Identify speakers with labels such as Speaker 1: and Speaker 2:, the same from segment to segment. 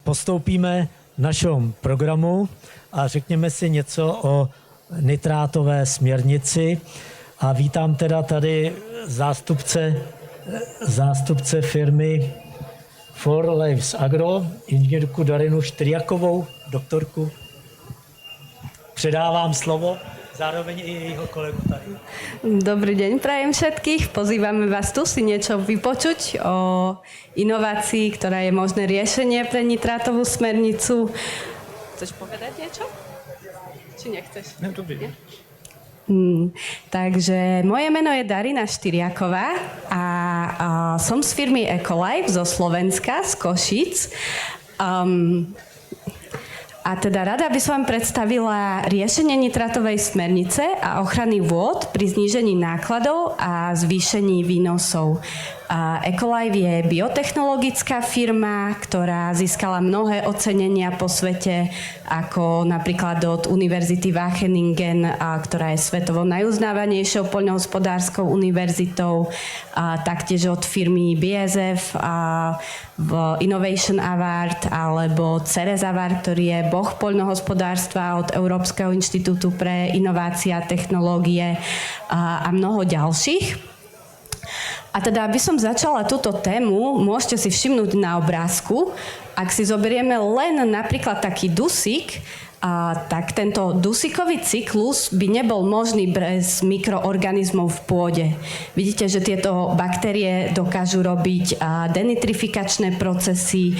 Speaker 1: postoupíme v našem programu a řekněme si něco o nitrátové směrnici. A vítám teda tady zástupce firmy For Lives Agro, inženýrku Darinu Štyrjakovou, doktorku. Předávám slovo, zároveň i jejího kolegu tady.
Speaker 2: Dobrý deň, prajem všetkých. Pozývame vás tu si niečo vypočuť o inovácii, ktorá je možné riešenie pre nitrátovú smernicu. Chceš povedať niečo? Či nechceš?
Speaker 1: No, dobrý.
Speaker 2: Takže moje meno je Darina Štyrjaková a som z firmy Ecolife zo Slovenska, z Košíc. A teda rada by som vám predstavila riešenie nitratovej smernice a ochrany vôd pri znížení nákladov a zvýšení výnosov. Ecolife je biotechnologická firma, ktorá získala mnohé ocenenia po svete, ako napríklad od Univerzity Wageningen, ktorá je svetovo najuznávanejšou poľnohospodárskou univerzitou, taktiež od firmy BASF v Innovation Award, alebo Ceres Award, ktorý je boh poľnohospodárstva od Európskeho inštitútu pre inovácie a technológie a mnoho ďalších. A teda, aby som začala túto tému, môžete si všimnúť na obrázku, ak si zoberieme len napríklad taký dusík, tak tento dusíkový cyklus by nebol možný bez mikroorganizmov v pôde. Vidíte, že tieto baktérie dokážu robiť denitrifikačné procesy,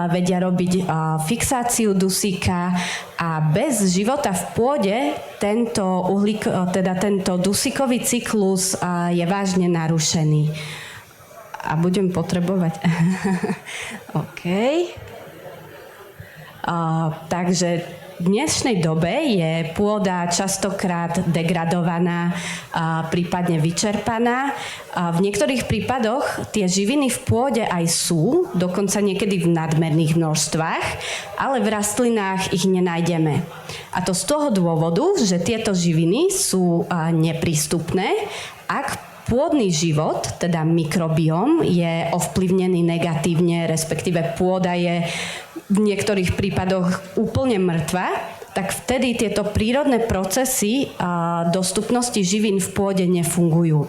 Speaker 2: vedia robiť fixáciu dusíka a bez života v pôde tento dusíkový cyklus je vážne narušený. A budem potrebovať... OK. Takže v dnešnej dobe je pôda častokrát degradovaná, prípadne vyčerpaná. V niektorých prípadoch tie živiny v pôde aj sú, dokonca niekedy v nadmerných množstvách, ale v rastlinách ich nenájdeme. A to z toho dôvodu, že tieto živiny sú neprístupné, ak pôdny život, teda mikrobióm, je ovplyvnený negatívne, respektíve pôda je v niektorých prípadoch úplne mŕtva, tak vtedy tieto prírodné procesy dostupnosti živín v pôde nefungujú.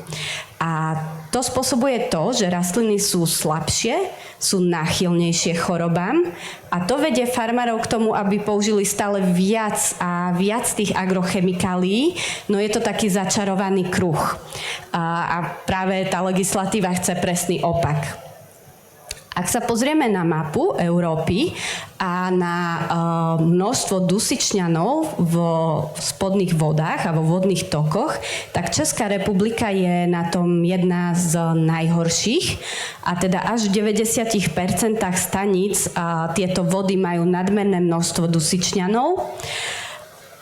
Speaker 2: A to spôsobuje to, že rastliny sú slabšie, sú náchylnejšie chorobám a to vedie farmárov k tomu, aby použili stále viac a viac tých agrochemikálií, no je to taký začarovaný kruh. A práve tá legislatíva chce presný opak. Ak sa pozrieme na mapu Európy a na množstvo dusičňanov v spodných vodách a vo vodných tokoch, tak Česká republika je na tom jedna z najhorších. A teda až v 90% staníc tieto vody majú nadmerné množstvo dusičňanov.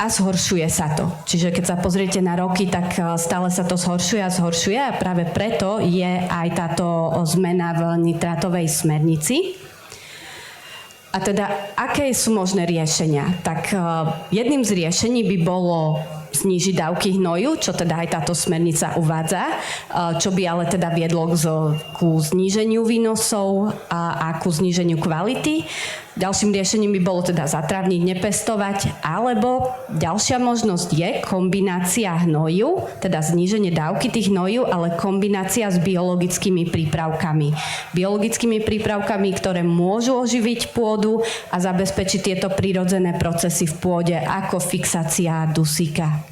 Speaker 2: A zhoršuje sa to. Čiže keď sa pozriete na roky, tak stále sa to zhoršuje a práve preto je aj táto zmena v nitrátovej smernici. A teda, aké sú možné riešenia? Tak jedným z riešení by bolo znížiť dávky hnoju, čo teda aj táto smernica uvádza, čo by ale teda viedlo ku zníženiu výnosov a ku zníženiu kvality. Ďalším riešením by bolo teda zatrávniť, nepestovať, alebo ďalšia možnosť je kombinácia hnoju, teda zníženie dávky tých hnoju, ale kombinácia s biologickými prípravkami. Biologickými prípravkami, ktoré môžu oživiť pôdu a zabezpečiť tieto prírodzené procesy v pôde, ako fixácia dusíka.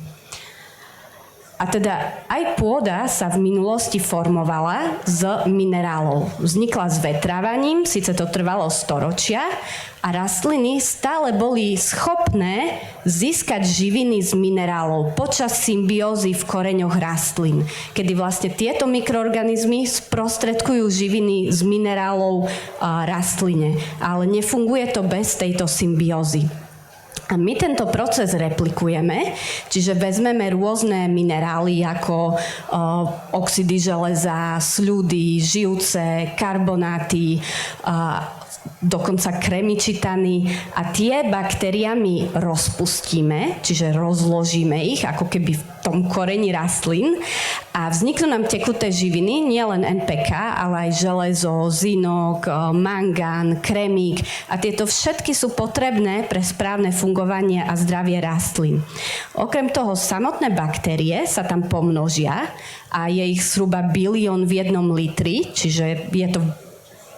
Speaker 2: A teda aj pôda sa v minulosti formovala z minerálov. Vznikla s vetrávaním, síce to trvalo storočia, a rastliny stále boli schopné získať živiny z minerálov počas symbiózy v koreňoch rastlín, kedy vlastne tieto mikroorganizmy sprostredkujú živiny z minerálov rastline. Ale nefunguje to bez tejto symbiózy. A my tento proces replikujeme, čiže vezmeme rôzne minerály ako oxidy železa, sľudy, živce, karbonáty, dokonca kremičitany a tie baktériami rozpustíme, čiže rozložíme ich ako keby v tom koreni rastlín a vzniknú nám tekuté živiny, nielen NPK, ale aj železo, zinok, mangán, kremík a tieto všetky sú potrebné pre správne fungovanie a zdravie rastlín. Okrem toho samotné baktérie sa tam pomnožia a je ich zhruba bilión v 1 litri, čiže je to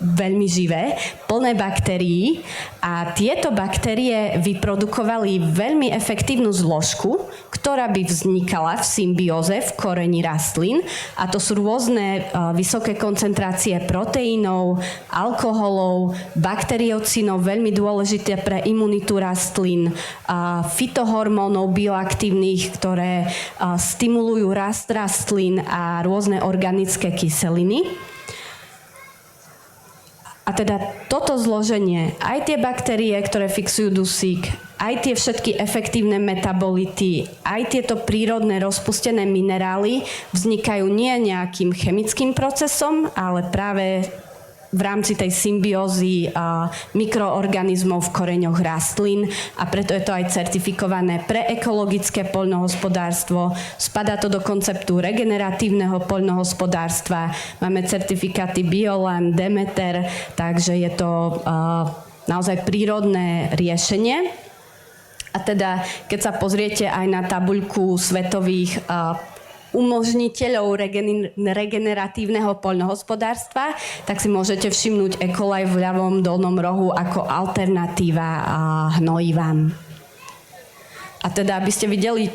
Speaker 2: veľmi živé, plné baktérií a tieto baktérie vyprodukovali veľmi efektívnu zložku, ktorá by vznikala v symbióze v koreni rastlín a to sú rôzne vysoké koncentrácie proteínov, alkoholov, bakteriocínov, veľmi dôležité pre imunitu rastlín, fytohormónov bioaktívnych, ktoré stimulujú rast rastlín a rôzne organické kyseliny. A teda toto zloženie, aj tie baktérie, ktoré fixujú dusík, aj tie všetky efektívne metabolity, aj tieto prírodné rozpustené minerály vznikajú nie nejakým chemickým procesom, ale práve v rámci tej symbiózy mikroorganizmov v koreňoch rastlín a preto je to aj certifikované pre ekologické poľnohospodárstvo. Spadá to do konceptu regeneratívneho poľnohospodárstva. Máme certifikáty Bioland, Demeter, takže je to naozaj prírodné riešenie. A teda, keď sa pozriete aj na tabuľku svetových umožniteľov regeneratívneho poľnohospodárstva, tak si môžete všimnúť E. coli v ľavom dolnom rohu ako alternatíva hnojivám. A teda, aby ste videli,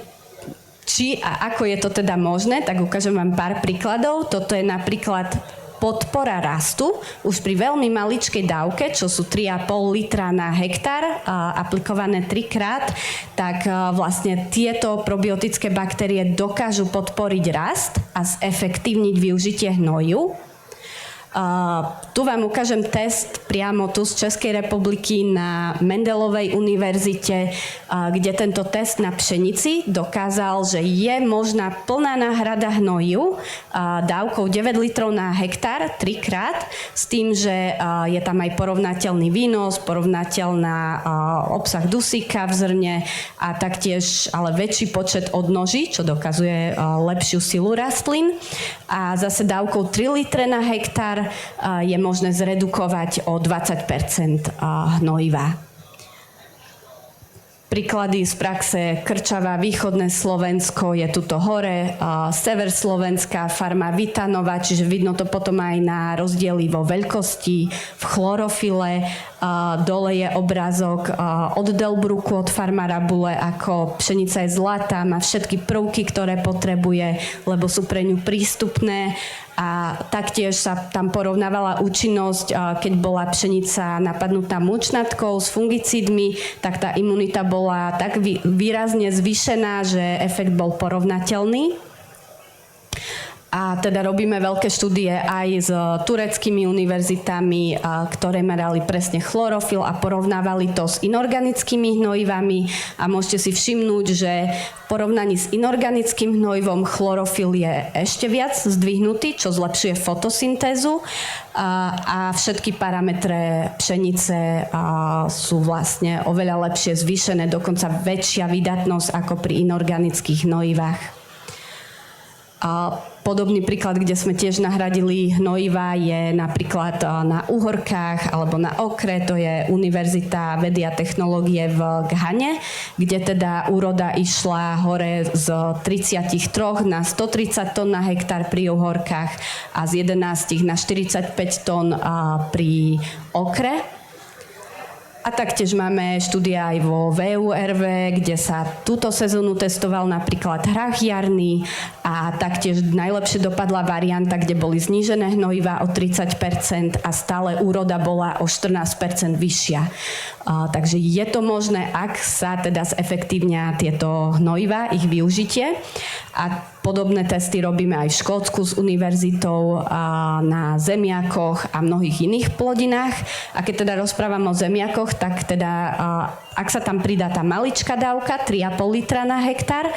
Speaker 2: či a ako je to teda možné, tak ukážem vám pár príkladov. Toto je napríklad podpora rastu už pri veľmi maličkej dávke, čo sú 3,5 litra na hektár, aplikované 3-krát, tak vlastne tieto probiotické baktérie dokážu podporiť rast a zefektívniť využitie hnoju. Tu vám ukážem test priamo tu z Českej republiky na Mendelovej univerzite, kde tento test na pšenici dokázal, že je možná plná náhrada hnoju dávkou 9 litrov na hektár 3-krát, s tým, že je tam aj porovnateľný výnos, porovnateľná obsah dusíka v zrne a taktiež ale väčší počet odnoží, čo dokazuje lepšiu silu rastlín. A zase dávkou 3 litre na hektár je možné zredukovať o 20% hnojiva. Príklady z praxe Krčava, východné Slovensko, je tuto hore, sever Slovenska, farma Vitanova, čiže vidno to potom aj na rozdiely vo veľkosti, v chlorofile. Dole je obrázok od Delbruku, od farmára Bule, ako pšenica je zlatá, má všetky prvky, ktoré potrebuje, lebo sú pre ňu prístupné. A taktiež sa tam porovnávala účinnosť, keď bola pšenica napadnutá mučnatkou s fungicídmi, tak tá imunita bola tak výrazne zvýšená, že efekt bol porovnateľný. A teda robíme veľké štúdie aj s tureckými univerzitami, ktoré merali presne chlorofil a porovnávali to s inorganickými hnojivami. A môžete si všimnúť, že v porovnaní s inorganickým hnojivom chlorofil je ešte viac zdvihnutý, čo zlepšuje fotosyntézu. A všetky parametre pšenice sú vlastne oveľa lepšie zvýšené, dokonca väčšia vydatnosť ako pri inorganických hnojivách. Podobný príklad, kde sme tiež nahradili hnojivá, je napríklad na Uhorkách alebo na Okre, to je Univerzita vedy a technológie v Ghane, kde teda úroda išla hore z 33 na 130 tón na hektár pri Uhorkách a z 11 na 45 tón pri Okre. A taktiež máme štúdia aj vo VURV, kde sa túto sezónu testoval napríklad hrách jarný a taktiež najlepšie dopadla varianta, kde boli znížené hnojivá o 30% a stále úroda bola o 14% vyššia. Takže je to možné, ak sa teda zefektívnia tieto hnojivá, ich využitie. A podobné testy robíme aj v Škótsku s univerzitou na zemiakoch a mnohých iných plodinách. A keď teda rozprávam o zemiakoch, tak teda ak sa tam pridá tá maličká dávka, 3,5 litra na hektár,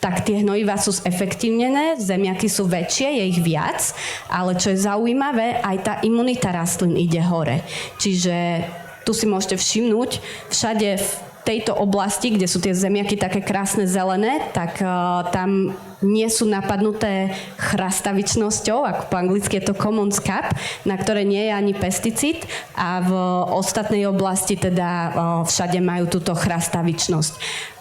Speaker 2: tak tie hnojivá sú zefektívnené, zemiaky sú väčšie, je ich viac, ale čo je zaujímavé, aj tá imunita rastlín ide hore. Čiže tu si môžete všimnúť, všade v tejto oblasti, kde sú tie zemiaky také krásne zelené, tak tam nie sú napadnuté chrastavičnosťou, ako po anglicky je to common scab, na ktoré nie je ani pesticíd, a v ostatnej oblasti teda všade majú túto chrastavičnosť.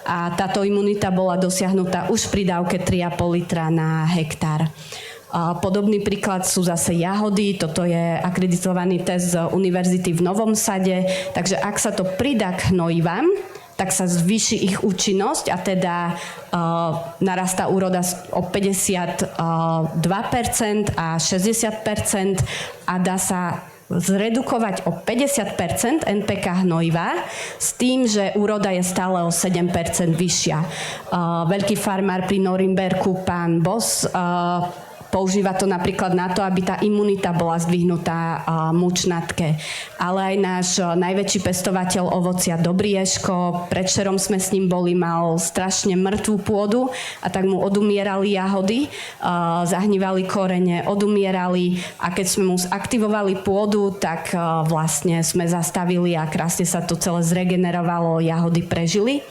Speaker 2: A táto imunita bola dosiahnutá už pri dávke 3,5 litra na hektár. Podobný príklad sú zase jahody. Toto je akreditovaný test z univerzity v Novom Sade. Takže ak sa to pridá k hnojivám, tak sa zvýši ich účinnosť a teda narastá úroda o 52% a 60% a dá sa zredukovať o 50% NPK hnojiva s tým, že úroda je stále o 7% vyššia. Veľký farmár pri Norimberku, pán Boss, používa to napríklad na to, aby tá imunita bola zdvihnutá mučnatke. Ale aj náš najväčší pestovateľ ovocia Dobriežko, predvčerom sme s ním boli, mal strašne mŕtvú pôdu a tak mu odumierali jahody, zahnívali korene, odumierali a keď sme mu zaktivovali pôdu, tak vlastne sme zastavili a krásne sa to celé zregenerovalo, jahody prežili.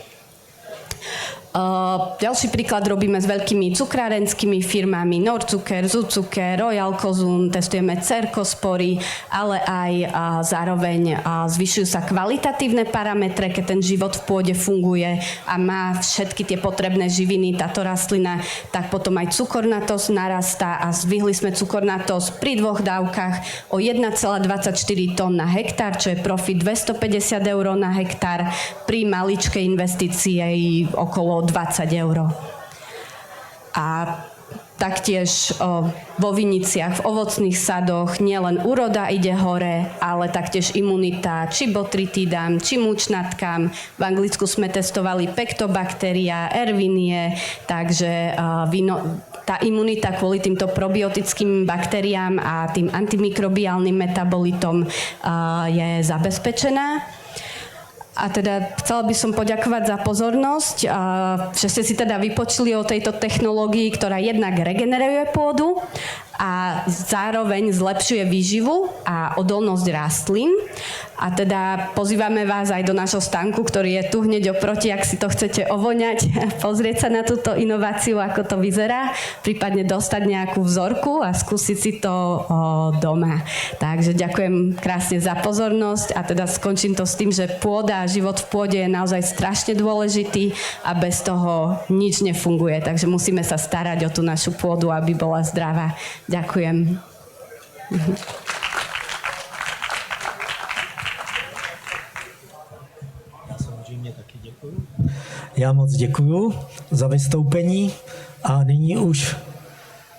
Speaker 2: Ďalší príklad robíme s veľkými cukrárenskými firmami Norcuker, Zucuker, Royal Kozun, testujeme cerkospory, ale aj zároveň zvyšujú sa kvalitatívne parametre, keď ten život v pôde funguje a má všetky tie potrebné živiny, táto rastlina, tak potom aj cukornatosť narastá a zvýhli sme cukornatosť pri 2 dávkach o 1,24 tón na hektár, čo je profit 250 eur na hektár, pri maličkej investícii okolo 20 eur. A taktiež vo viniciach, v ovocných sadoch nielen úroda ide hore, ale taktiež imunita či botrytidám, či mučnatkám. V Anglicku sme testovali Pectobacteria, Ervinie, takže tá imunita kvôli týmto probiotickým baktériám a tým antimikrobiálnym metabolitom je zabezpečená. A teda chcela by som poďakovať za pozornosť, že ste si teda vypočuli o tejto technológii, ktorá jednak regeneruje pôdu a zároveň zlepšuje výživu a odolnosť rastlín. A teda pozývame vás aj do nášho stánku, ktorý je tu hneď oproti, ak si to chcete ovoňať, pozrieť sa na túto inováciu, ako to vyzerá, prípadne dostať nejakú vzorku a skúsiť si to doma. Takže ďakujem krásne za pozornosť a teda skončím to s tým, že pôda a život v pôde je naozaj strašne dôležitý a bez toho nič nefunguje. Takže musíme sa starať o tú našu pôdu, aby bola zdravá. Ďakujem.
Speaker 1: Já moc děkuju za vystoupení a nyní už